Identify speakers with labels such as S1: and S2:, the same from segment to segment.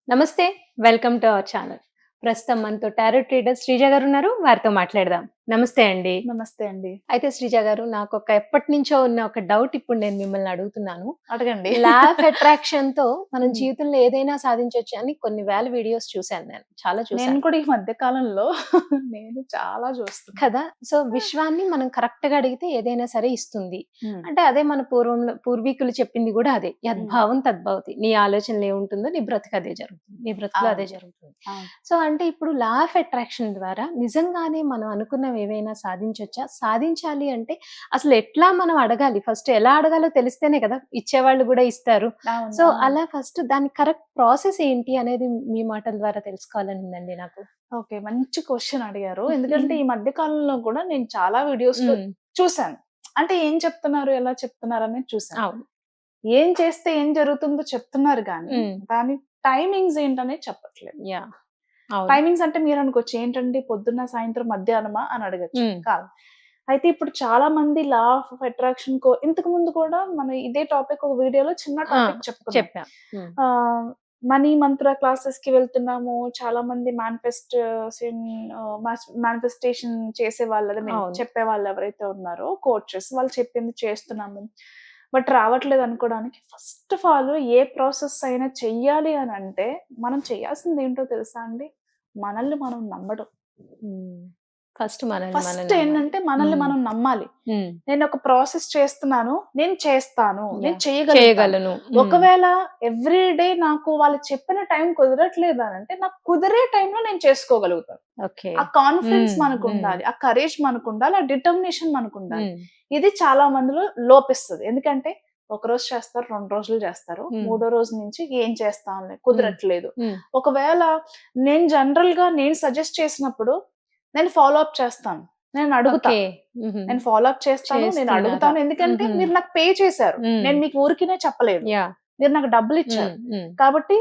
S1: నమస్తే. Welcome to our channel. ప్రస్తుతం మనతో టారో ట్రీడర్ శ్రీజ గారున్నారు. వారితో మాట్లాడదాం. నమస్తే అండి.
S2: నమస్తే అండి.
S1: అయితే శ్రీజ గారు, నాకొక ఎప్పటినుంచో ఉన్న ఒక డౌట్ ఇప్పుడు నేను మిమ్మల్ని అడుగుతున్నాను.
S2: అడగండి.
S1: లా ఆఫ్ అట్రాక్షన్‌తో మనం
S2: హ్మ్.
S1: జీవితంలో ఏదైనా సాధించొచ్చు అని కొన్ని వేల వీడియోస్ చూసాను నేను. చాలా
S2: నేను
S1: చూసాను.
S2: కూడా ఈ మధ్య కాలంలో నేను చాలా చూస్తున్నా.
S1: కదా! సో, విశ్వాన్ని మనం కరెక్ట్‌గా అడిగితే ఏదైనా సరే ఇస్తుంది.
S2: హ్మ్.
S1: అంటే అదే మన పూర్వీకులు చెప్పింది గూడా అదే. యద్భావం తద్భవతి. నీ ఆలోచనలో ఏముంటుందో నీ బ్రతుకు అదే జరుగుతుంది. నీ బ్రతుకులో అదే
S2: అవును.
S1: జరుగుతుంది.
S2: అవును.
S1: సో, అంటే ఇప్పుడు లా ఆఫ్ అట్రాక్షన్ ద్వారా నిజంగానే మనం అనుకున్నవి ఏవైనా సాధించొచ్చా? సాధించాలి అంటే అసలు ఎట్లా మనం అడగాలి? ఫస్ట్ ఎలా అడగాలో తెలిస్తేనే కదా! ఇచ్చేవాళ్ళు గూడా ఇస్తారు.
S2: అవును.
S1: సో,
S2: అవును.
S1: అలా ఫస్ట్ దాని కరెక్ట్ ప్రాసెస్ ఏంటి అనేది మీ మాటల ద్వారా తెలుసుకోవాలని ఉందండి నాకు.
S2: ఓకే. మంచి క్వెషన్ అడిగారు. ఎందుకంటే ఈ మధ్య కాలంలో కూడా నేను చాలా వీడియోస్‌లో
S1: హ్మ్.
S2: చూసాను. అంటే ఏం చెప్తున్నారు, ఎలా చెప్తున్నారు అనేది చూసాను.
S1: అవును.
S2: ఏం చేస్తే ఏం జరుగుతుందో చెప్తున్నారు గానీ,
S1: హ్మ్.
S2: దాని టైమింగ్స్ ఏంటనేది చెప్పట్లేదు.
S1: యాహ్! అవును.
S2: టైమింగ్స్ అంటే మీరనుకోవచ్చు ఏంటండి పొద్దున్న, సాయంత్రం, మధ్యాహ్నమా అని అడగొచ్చు.
S1: హ్మ్.
S2: కాదు. అయితే ఇప్పుడు చాలా మంది లా ఆఫ్ అట్రాక్షన్ ఇంతకు ముందు కూడా మనం ఇదే టాపిక్ ఒక వీడియోలో చిన్న
S1: ఆ!
S2: టాపిక్ చెప్పుకున్నాం.
S1: చెప్పాం. హ్మ్.
S2: మనీ మంత్ర క్లాసెస్‌కి వెళ్తున్నాము. చాలా మంది మేనిఫెస్టేషన్ చేసేవాళ్ళు ఐ మీన్
S1: అవును.
S2: చెప్పేవాళ్ళు ఎవరైతే ఉన్నారో కోచెస్ వాళ్ళు చెప్పింది చేస్తున్నాము. బట్ రావట్లేదు అనుకోవడానికి first of all A process అయినా చెయ్యాలి అనంటే మనం చేయాల్సింది ఏంటో తెలుసా అండి? మనల్ని మనం నమ్మడం.
S1: హ్మ్. ఫస్ట్ మనల్ని మనం
S2: ఫస్ట్
S1: నమ్మాలి.
S2: ఏంటంటే మనల్ని
S1: హ్మ్.
S2: మనం నమ్మాలి.
S1: హ్మ్.
S2: నేనొక ప్రాసెస్ చేస్తున్నాను. నేను చేస్తాను. నేను
S1: యాహ్!
S2: చేయగలుగుతాను.
S1: చేయగలను. హ్మ్.
S2: ఒకవేళ ఎవ్రీ డే నాకు వాళ్ళు చెప్పిన టైం కుదరట్లేదు అనంటే, నాకు కుదిరే టైంలో నేను చేసుకోగలుగుతాను.
S1: ఓకే.
S2: ఆ కాన్ఫిడెన్స్
S1: హ్మ్. హ్మ్.
S2: మనకుండాలి. ఆ కరేజ్ మనకుండాలి. ఆ డిటర్మినేషన్ మనకుండాలి.
S1: హ్మ్.
S2: ఇది చాలా మందిలో లోపిస్తది. ఎందుకంటే ఒకరోజు చేస్తారు, 2 రోజులు చేస్తారు.
S1: హ్మ్.
S2: మూడో రోజు నుంచి ఏం చేస్తాంలే
S1: హ్మ్.
S2: కుదరట్లేదు.
S1: హ్మ్.
S2: ఒకవేళ నేను జనరల్‌గా నేను సజెస్ట్ చేసినప్పుడు నేను ఫాలో అప్ చేస్తాను. నేను అడుగుతా.
S1: ఓకే. హుహు.
S2: నేను ఫాలో అప్ చేస్తాను. నేను
S1: చేస్తున్నారా?
S2: అడుగుతాను. ఎందుకంటే
S1: హుహు.
S2: మీరు నాకు పే చేశారు.
S1: హ్మ్.
S2: నేను మీకు ఊరికినే చెప్పలేదు.
S1: యాహ్!
S2: మీరు నాకు
S1: హ్మ్.
S2: డబ్బులిచ్చారు.
S1: హ్మ్.
S2: కాబట్టి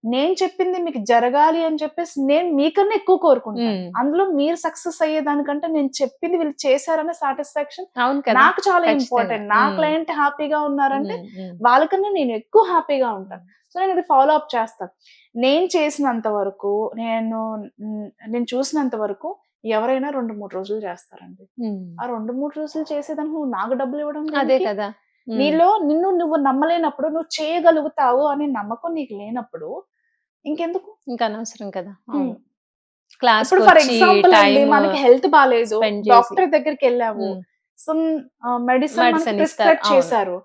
S2: నేను చెప్పింది మీకు జరగాలి అని చెప్పేసి నేను మీకన్నా ఎక్కువ కోరుకుంటాను.
S1: హ్మ్.
S2: అందులో మీరు సక్సెస్ అయ్యేదానికంటే నేను చెప్పింది వీళ్ళు చేశారనే సాటిస్ఫాక్షన్
S1: అవును కదా!
S2: నాకు చాలా
S1: ఖచ్చితంగా.
S2: ఇంపార్టెంట్. నా
S1: హ్మ్.
S2: క్లయింట్ హ్యాపీగా ఉన్నారంటే
S1: హ్మ్. హ్మ్.
S2: వాళ్ళకన్నా నేను ఎక్కువ హ్యాపీగా
S1: హ్మ్.
S2: ఉంటాను. సో, నేనది ఫాలో అప్ చేస్తాను. నేను చేసినంత వరకు నేను చూసినంత వరకు ఎవరైనా 2, 3 రోజులు చేస్తారండి.
S1: హ్మ్.
S2: ఆ 2, 3 రోజులు చేసేదానికి నువ్వు నాకు డబ్బులివ్వడం
S1: అదే
S2: దేనికి?
S1: కదా! హ్మ్.
S2: నిన్ను నువ్వు నమ్మలేనప్పుడు, నువ్వు చేయగలుగుతావు అనే నమ్మకం నీకు లేనప్పుడు ఇంకెందుకు?
S1: ఇంక అనవసరం కదా!
S2: హ్మ్.
S1: అవును.
S2: ఇప్పుడు ఫర్
S1: క్లాస్‌కొచ్చి
S2: ఎగ్జాంపుల్ అండి
S1: టైము
S2: మనకి హెల్త్ బాలేదు.
S1: స్పెండ్ చేసి.
S2: డాక్టర్ దగ్గరికెళ్ళాము.
S1: హ్మ్.
S2: సమ్ మెడిసిన్ మనకి
S1: మెడిసిన్ ఇస్తారు.
S2: ప్రిస్క్రైబ్
S1: అవును.
S2: చేశారు.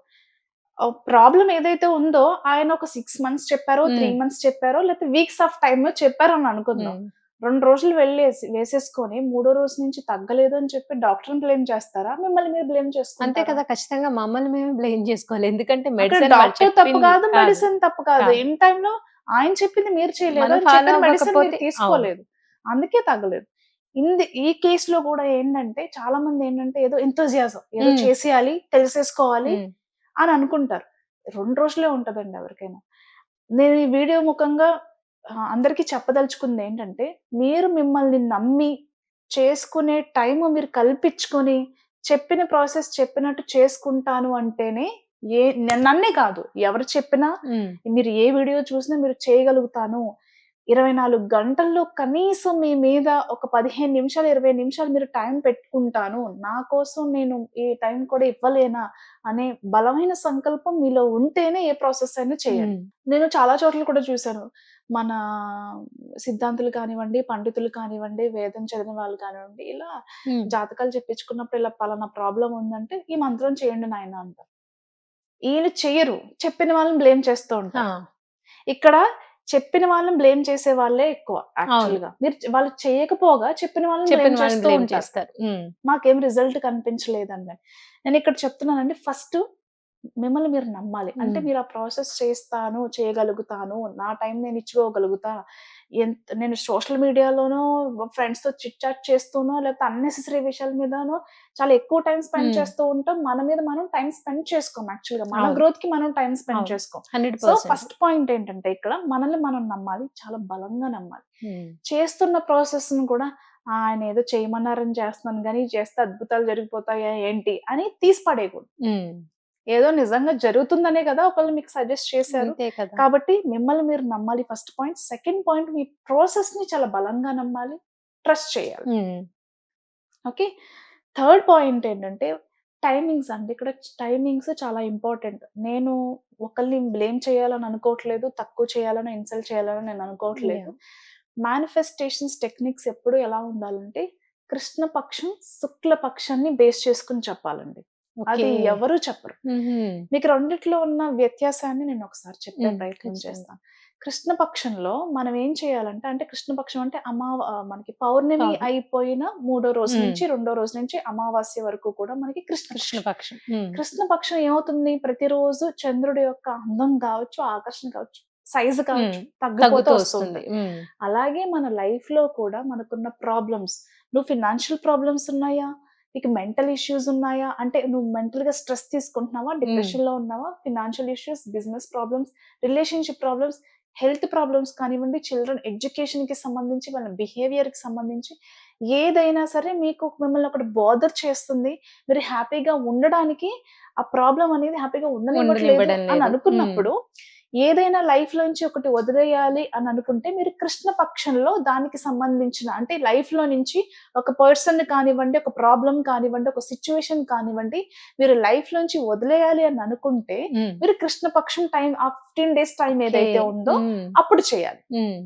S2: ప్రాబ్లమ్ ఏదైతే ఉందో ఆయన ఒక 6 మంత్స్ చెప్పారో, 3
S1: హ్మ్.
S2: మంత్స్ చెప్పారో, లేకపోతే వీక్స్ ఆఫ్ టైమో చెప్పారని అనుకుందాం.
S1: హ్మ్.
S2: 2 రోజులు వేసేసుకొని మూడో రోజు నుంచి తగ్గలేదు అని చెప్పి డాక్టర్‌ని బ్లేమ్ చేస్తారా? మిమ్మల్ని మీరు బ్లేమ్
S1: అంతే
S2: చేసుకుంటారా?
S1: కదా! ఖచ్చితంగా మమ్మల్ని మేమే బ్లేమ్ జేసుకోవాలి. ఎందుకంటే
S2: అక్కడ
S1: మెడిసిన్ వాళ్ళు
S2: డాక్టర్ తప్పు
S1: చెప్పింది
S2: కాదు,
S1: కాదు.
S2: మెడిసిన్ తప్పు కాదు.
S1: కాదు.
S2: ఇన్ టైమ్‌లో ఆయన చెప్పింది మీరు చేయలేదు.
S1: మనం
S2: ఆయన
S1: ఫాలో
S2: చెప్పిన మెడిసిన్ మీరు
S1: అవ్వకపోతే అవును.
S2: తీసుకోలేదు. అందుకే తగ్గలేదు. ఈ కేస్‌లో కూడా ఏంటంటే చాలా మంది ఏంటంటే ఏదో ఎంతూసియాజం ఏదో
S1: హ్మ్.
S2: చేసేయాలి, తెలిసేసుకోవాలి
S1: హ్మ్.
S2: అని అనుకుంటారు. 2 రోజులే ఉంటదండి ఎవరికైనా. నేను ఈ వీడియో ముఖంగా అందరికి చెప్పదలుచుకుందేంటంటే, మీరు మిమ్మల్ని నమ్మి చేసుకునే టైము మీరు కల్పించుకొని, చెప్పిన ప్రాసెస్ చెప్పినట్టు చేసుకుంటాను అంటేనే నన్నే కాదు ఎవరు చెప్పినా
S1: హ్మ్.
S2: మీరు ఏ వీడియో చూసినా మీరు చేయగలుగుతాను. 24 గంటల్లో కనీసం మీ మీద ఒక 15 నిమిషాలు, 20 నిమిషాలు మీరు టైం పెట్టుకుంటాను. నా కోసం నేను ఈ టైం కూడా ఇవ్వలేనా అనే బలమైన సంకల్పం మీలో ఉంటేనే ఏ ప్రాసెస్ అయినా చేయండి.
S1: హ్మ్.
S2: నేను చాలా చోట్ల కూడా చూసాను. మన సిద్ధాంతులు కానివ్వండి, పండితులు కానివ్వండి, వేదం చదివిన వాళ్ళు కానివ్వండి, ఇలా
S1: హ్మ్.
S2: జాతకాలు చెప్పించుకున్నప్పుడు ఇలా పలానా ప్రాబ్లమ్ ఉందంటే, "ఈ మంత్రం చేయండి నాయన" అంటారు. ఈళ్ళు చెయ్యరు. చెప్పిన వాళ్ళని బ్లేమ్ చేస్తూ
S1: ఆ!
S2: ఉంటారు. ఇక్కడ చెప్పిన వాళ్ళని బ్లేమ్ చేసే వాళ్ళే ఎక్కువ
S1: అవును.
S2: యాక్చువల్‌గా. వాళ్ళు చేయకపోగా చెప్పిన వాళ్ళని
S1: చెప్పిన
S2: బ్లేమ్
S1: వాళ్ళని
S2: చేస్తూ
S1: బ్లేమ్
S2: ఉంటారు.
S1: చేస్తారు. హ్మ్.
S2: మాకేం రిజల్ట్ కనిపించలేదండి. నేనిక్కడ చెప్తున్నానండి ఫస్ట్ మిమ్మల్ని మీరు నమ్మాలి. అంటే
S1: హ్మ్.
S2: మీరు ఆ ప్రాసెస్ చేస్తాను, చేయగలుగుతాను, నా టైం నేను ఇచ్చుకోగలుగుతా. నేను సోషల్ మీడియాలోనో, ఫ్రెండ్స్‌తో చిట్ చాట్ చేస్తూనో, లేకపోతే అన్నెసెసరీ విషయాల మీదనో చాలా ఎక్కువ టైమ్ స్పెండ్
S1: హ్మ్.
S2: చేస్తూ ఉంటాం. మన మీద మనం టైమ్ స్పెండ్ చేసుకోం యాక్చువల్‌గా. మన
S1: అవును.
S2: గ్రోత్‌కి మనం టైమ్ స్పెండ్
S1: అవును.
S2: చేసుకోం. సో,
S1: 100%.
S2: ఫస్ట్ పాయింట్ ఏంటంటే ఇక్కడ మనల్ని మనం నమ్మాలి. చాలా బలంగా నమ్మాలి.
S1: హ్మ్.
S2: చేస్తున్న ప్రాసెస్‌ని కూడా ఆయనేదో చేయమన్నారని చేస్తున్నాను గానీ, చేస్తే అద్భుతాలు జరిగిపోతాయా ఏంటి అని తీసి పడేయకూడదు.
S1: హ్మ్.
S2: ఏదో నిజంగా జరుగుతుందనే కదా ఒకళ్ళు మీకు సజెస్ట్ చేశారు.
S1: అంతే కదా.
S2: కాబట్టి మిమ్మల్ని మీరు నమ్మాలి ఫస్ట్ పాయింట్. సెకండ్ పాయింట్, మీ ప్రాసెస్‌ని చాలా బలంగా నమ్మాలి. ట్రస్ట్ చేయాలి.
S1: హ్మ్.
S2: ఓకే. థర్డ్ పాయింట్ ఏంటంటే టైమింగ్స్ అండి. ఇక్కడ టైమింగ్స్ చాలా ఇంపార్టెంట్. నేను ఒకళ్ళని బ్లేమ్ చేయాలని అనుకోవట్లేదు. తక్కువ చేయాలని, ఇన్సల్ట్ చేయాలని నేను అనుకోవట్లేదు.
S1: యాహ్!
S2: మేనిఫెస్టేషన్స్ టెక్నిక్స్ ఎప్పుడు ఎలా ఉండాలంటే కృష్ణ పక్షం, శుక్ల పక్షాన్ని బేస్ చేసుకొని చెప్పాలండి. అది
S1: ఓకే.
S2: ఎవరు చెప్పరు.
S1: హుహు.
S2: మీకు రెండిట్లో ఉన్న వ్యత్యాసాన్ని నేను ఒకసారి చెప్పే ప్రయత్నం
S1: ఖచ్చితంగా.
S2: చేస్తాను. కృష్ణ పక్షంలో మనం ఏం చేయాలంటే, అంటే కృష్ణ పక్షం అంటే మనకి పౌర్ణమి
S1: అవును.
S2: అయిపోయిన మూడో రోజు
S1: హ్మ్.
S2: నుంచి, రెండో రోజు నుంచి అమావాస్య వరకు కూడా మనకి కృష్ణ
S1: కృష్ణ
S2: పక్షం.
S1: పక్షం. హ్మ్.
S2: కృష్ణ పక్షం ఏమవుతుంది? ప్రతిరోజు చంద్రుడి యొక్క అందం కావచ్చు, ఆకర్షణ కావచ్చు, సైజ్ కావచ్చు తగ్గిపోతూ
S1: తగ్గుతూ
S2: వస్తూ
S1: వస్తుంది.
S2: ఉంటది. అలాగే మన లైఫ్‌లో కూడా మనకున్న ప్రాబ్లమ్స్, నువ్వు ఫినాన్షియల్ ప్రాబ్లమ్స్ ఉన్నాయా? నీకు మెంటల్ ఇష్యూస్ ఉన్నాయా? అంటే నువ్వు మెంటల్‌గా స్ట్రెస్ తీసుకుంటున్నావా? డిప్రెషన్‌లో ఉన్నావా? Financial issues, business problems, relationship problems, health problems కానివ్వండి, చిల్డ్రన్ ఎడ్యుకేషన్‌కి సంబంధించి, వాళ్ళ బిహేవియర్‌కి సంబంధించి ఏదైనా సరే మీకు మిమ్మల్ని ఒకటి బాదర్ చేస్తుంది. మీరు హ్యాపీగా ఉండడానికి ఆ ప్రాబ్లమ్ అనేది హ్యాపీగా ఉండనివ్వట్లేదు
S1: ఉండనివ్వడం
S2: అని
S1: లేదు.
S2: అనుకున్నప్పుడు, ఏదైనా లైఫ్‌లోంచి ఒకటి వదిలేయాలి అని అనుకుంటే, మీరు కృష్ణ పక్షంలో దానికి సంబంధించిన, అంటే లైఫ్‌లో నుంచి ఒక పర్సన్‌ని కానివ్వండి, ఒక ప్రాబ్లమ్ కానివ్వండి, ఒక సిట్యుయేషన్ కానివ్వండి, మీరు లైఫ్‌లోంచి వదిలేయాలి అని అనుకుంటే,
S1: హ్మ్.
S2: మీరు కృష్ణ పక్షం టైం, ఆ 15 డేస్ టైం
S1: ఓకే.
S2: ఏదైతే ఉందో అప్పుడు చేయాలి.
S1: హ్మ్.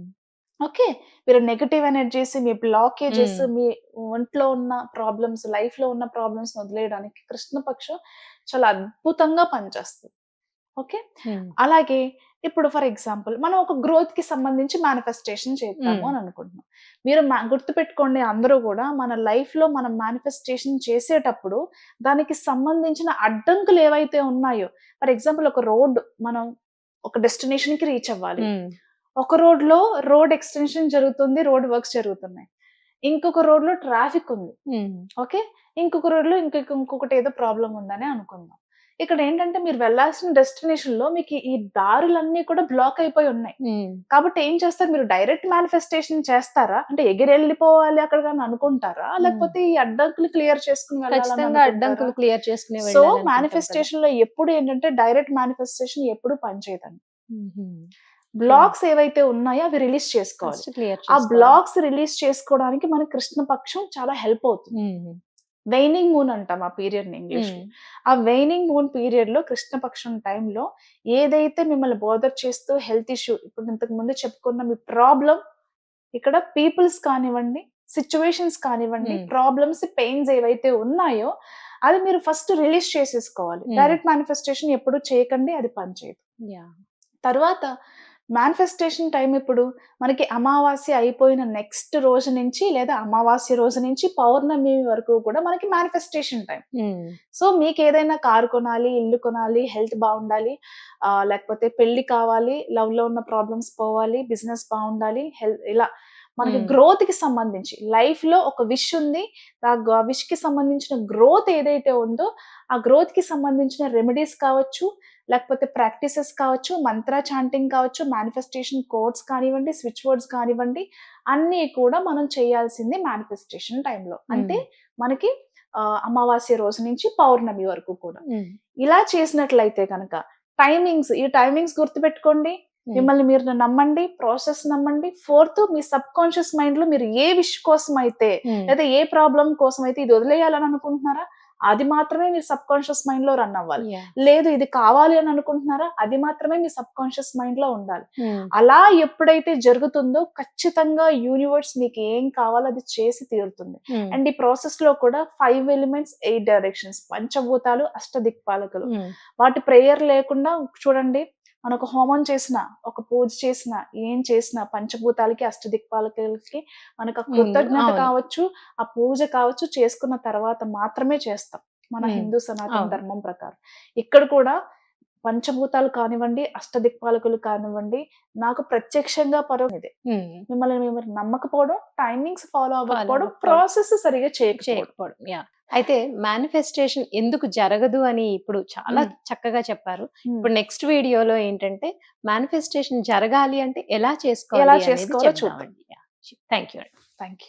S2: ఓకే. మీరు నెగెటివ్ ఎనర్జీస్, మీ బ్లాకేజెస్,
S1: హ్మ్.
S2: మీ ఒంట్లో ఉన్న ప్రాబ్లమ్స్, లైఫ్‌లో ఉన్న ప్రాబ్లమ్స్‌ని వదిలేయడానికి కృష్ణ పక్షం చాలా అద్భుతంగా పనిచేస్తది. ఓకే.
S1: హ్మ్.
S2: అలాగే ఇప్పుడు ఫర్ ఎగ్జాంపుల్ మనం ఒక గ్రోత్‌కి సంబంధించి మేనిఫెస్టేషన్ చేద్దాము
S1: హ్మ్.
S2: అని అనుకుంటున్నాం. మీరు గుర్తుపెట్టుకోండి, అందరూ గూడా మన లైఫ్‌లో మనం మేనిఫెస్టేషన్ చేసేటప్పుడు దానికి సంబంధించిన అడ్డంకులు ఏవైతే ఉన్నాయో, ఫర్ ఎగ్జాంపుల్ ఒక రోడ్, మనం ఒక డెస్టినేషన్‌కి రీచ్ అవ్వాలి.
S1: హ్మ్.
S2: ఒక రోడ్‌లో రోడ్ ఎక్స్‌టెన్షన్ జరుగుతుంది. రోడ్ వర్క్స్ జరుగుతున్నాయి. ఇంకొక రోడ్‌లో ట్రాఫిక్ ఉంది.
S1: హ్మ్.
S2: ఓకే. ఇంకొక రోడ్‌లో ఇంకొకటేదో ప్రాబ్లమ్ ఉందనే అనుకుందాం. ఇక్కడేంటంటే మీరు వెళ్ళాల్సిన డెస్టినేషన్‌లో మీకు ఈ దారులన్నీ కూడా బ్లాక్ అయిపోయి ఉన్నాయి.
S1: హ్మ్.
S2: కాబట్టి ఏం చేస్తారు? మీరు డైరెక్ట్ మేనిఫెస్టేషన్ చేస్తారా? అంటే ఎగిరెళ్ళిపోవాలి అక్కడికని అనుకుంటారా?
S1: హ్మ్.
S2: లేకపోతే ఈ అడ్డంకులు క్లియర్ చేసుకొని వెళ్ళాలని
S1: ఖచ్చితంగా
S2: అనుకుంటారా?
S1: అడ్డంకులు క్లియర్ చేసుకునే
S2: సో,
S1: వెళ్ళాలనుకుంటాం కదా.
S2: మేనిఫెస్టేషన్‌లో ఎప్పుడు ఏంటంటే డైరెక్ట్ మేనిఫెస్టేషన్ ఎప్పుడు పనిచేయదండి.
S1: హుహు. ఓకే.
S2: బ్లాక్స్ ఏవైతే ఉన్నాయో అవి రిలీజ్ చేసుకోవాలి.
S1: ఫస్ట్ క్లియర్
S2: ఆ
S1: చేసుకోవాలి.
S2: బ్లాక్స్ రిలీజ్ చేసుకోవడానికి మనకి కృష్ణ పక్షం చాలా హెల్ప్ అవుతుంది.
S1: హ్మ్.
S2: వెయినింగ్ మూన్ అంటాం ఆ పీరియడ్‌ని ఇంగ్లీష్‌లో.
S1: హ్మ్.
S2: ఆ వెయినింగ్ మూన్ పీరియడ్‌లో కృష్ణ పక్షం టైంలో ఏదైతే మిమ్మల్ని బోదర్ చేస్తూ హెల్త్ ఇష్యూ, ఇప్పుడు ఇంతకు ముందు చెప్పుకున్న మీ ప్రాబ్లమ్, ఇక్కడ పీపుల్స్ కానివ్వండి, సిట్యుయేషన్స్ కానివ్వండి,
S1: హ్మ్.
S2: ప్రాబ్లమ్స్, పెయిన్స్ ఏవైతే ఉన్నాయో అది మీరు ఫస్ట్ రిలీజ్ చేసేసుకోవాలి.
S1: హ్మ్.
S2: డైరెక్ట్ మేనిఫెస్టేషన్ ఎప్పుడు చేయకండి, అది పనిచేయదు.
S1: యాహ్!
S2: తర్వాత మేనిఫెస్టేషన్ టైమ్ ఇప్పుడు మనకి అమావాస్య అయిపోయిన నెక్స్ట్ రోజు నుంచి, లేదా అమావాస్య రోజు నుంచి పౌర్ణమి వరకు కూడా మనకి మేనిఫెస్టేషన్ టైమ్.
S1: హ్మ్.
S2: సో, మీకేదైనా కారు కొనాలి, ఇల్లు కొనాలి, హెల్త్ బావుండాలి, లేకపోతే పెళ్లి కావాలి, లవ్‌లో ఉన్న ప్రాబ్లమ్స్ పోవాలి, బిజినెస్ బావుండాలి, ఇలా మనకి
S1: హ్మ్.
S2: గ్రోత్‌కి సంబంధించి లైఫ్‌లో ఒక విష్ ఉంది. ఆ విష్‌కి సంబంధించిన గ్రోత్ ఏదైతే ఉందో, ఆ గ్రోత్‌కి సంబంధించిన రెమెడీస్ కావచ్చు, లేకపోతే ప్రాక్టీసెస్ కావచ్చు, మంత్ర చాంటింగ్ కావచ్చు, మేనిఫెస్టేషన్ కోడ్స్ కానివ్వండి, స్విచ్ వర్డ్స్ కానివ్వండి, అన్నీ కూడా మనం చేయాల్సింది మేనిఫెస్టేషన్ టైమ్‌లో. అంటే
S1: హ్మ్.
S2: మనకి అమావాస్య రోజు నుంచి పౌర్ణమి వరకు కూడా.
S1: హ్మ్.
S2: ఇలా చేసినట్లయితే గనక ఈ టైమింగ్స్ గుర్తుపెట్టుకోండి.
S1: హ్మ్.
S2: మిమ్మల్ని మీరు నమ్మండి. ప్రాసెస్ నమ్మండి. ఫోర్త్, మీ సబ్‌కాన్షియస్ మైండ్‌లో మీరు ఏ విష్ కోసమైతే,
S1: హ్మ్.
S2: లేదా ఏ ప్రాబ్లమ్ కోసమైతే ఇది వదిలేయాలని అనుకుంటున్నారా, అది మాత్రమే మీ సబ్‌కాన్షియస్ మైండ్‌లో రన్ అవ్వాలి.
S1: యాహ్!
S2: లేదు ఇది కావాలి అని అనుకుంటున్నారా, అది మాత్రమే మీ సబ్‌కాన్షియస్ మైండ్‌లో ఉండాలి.
S1: హ్మ్.
S2: అలా ఎప్పుడైతే జరుగుతుందో ఖచ్చితంగా యూనివర్స్ మీకు ఏం కావాలో అది చేసి తీరుతుంది.
S1: హ్మ్.
S2: అండ్ ఈ ప్రాసెస్‌లో కూడా 5 ఎలిమెంట్స్, 8 డైరెక్షన్స్, పంచభూతాలు, అష్టదిక్పాలకులు.
S1: హ్మ్.
S2: వాటి ప్రేయర్ లేకుండా చూడండి, మనం ఒక హోమం చేసినా, ఒక పూజ చేసినా, ఏం చేసినా పంచభూతాలకి, అష్టదిక్పాలకులకి మనకు ఆ
S1: ముందు
S2: కృతజ్ఞత
S1: అవును.
S2: కావచ్చు, ఆ పూజ కావచ్చు చేసుకున్న తర్వాత మాత్రమే చేస్తాం. మన
S1: హ్మ్.
S2: హిందూ సనాతన
S1: అవును.
S2: ధర్మం ప్రకారం. ఇక్కడ కూడా పంచభూతాలు కానివ్వండి, అష్టదిక్పాలకులు కానివ్వండి, నాకు ప్రత్యక్షంగా ఇదే.
S1: హ్మ్.
S2: మిమ్మల్ని మీరు నమ్మకపోవడం, టైమింగ్స్ ఫాలో
S1: ఫాలో
S2: అవ్వకపోవడం,
S1: అవ్వకపోవడం.
S2: ప్రాసెస్ సరిగ్గా చేయకపోవడం.
S1: చేయకపోవడం. యాహ్! అయితే మేనిఫెస్టేషన్ ఎందుకు జరగదు అని ఇప్పుడు చాలా
S2: హ్మ్.
S1: చక్కగా చెప్పారు.
S2: హ్మ్.
S1: ఇప్పుడు నెక్స్ట్ వీడియోలో ఏంటంటే మేనిఫెస్టేషన్ జరగాలి అంటే ఎలా
S2: ఎలా
S1: చేసుకోవాలి అనేది
S2: చేసుకోవాలో చూద్దాం.
S1: చెప్దామండి. యాహ్! థాంక్ యూ అండి.
S2: Thank you.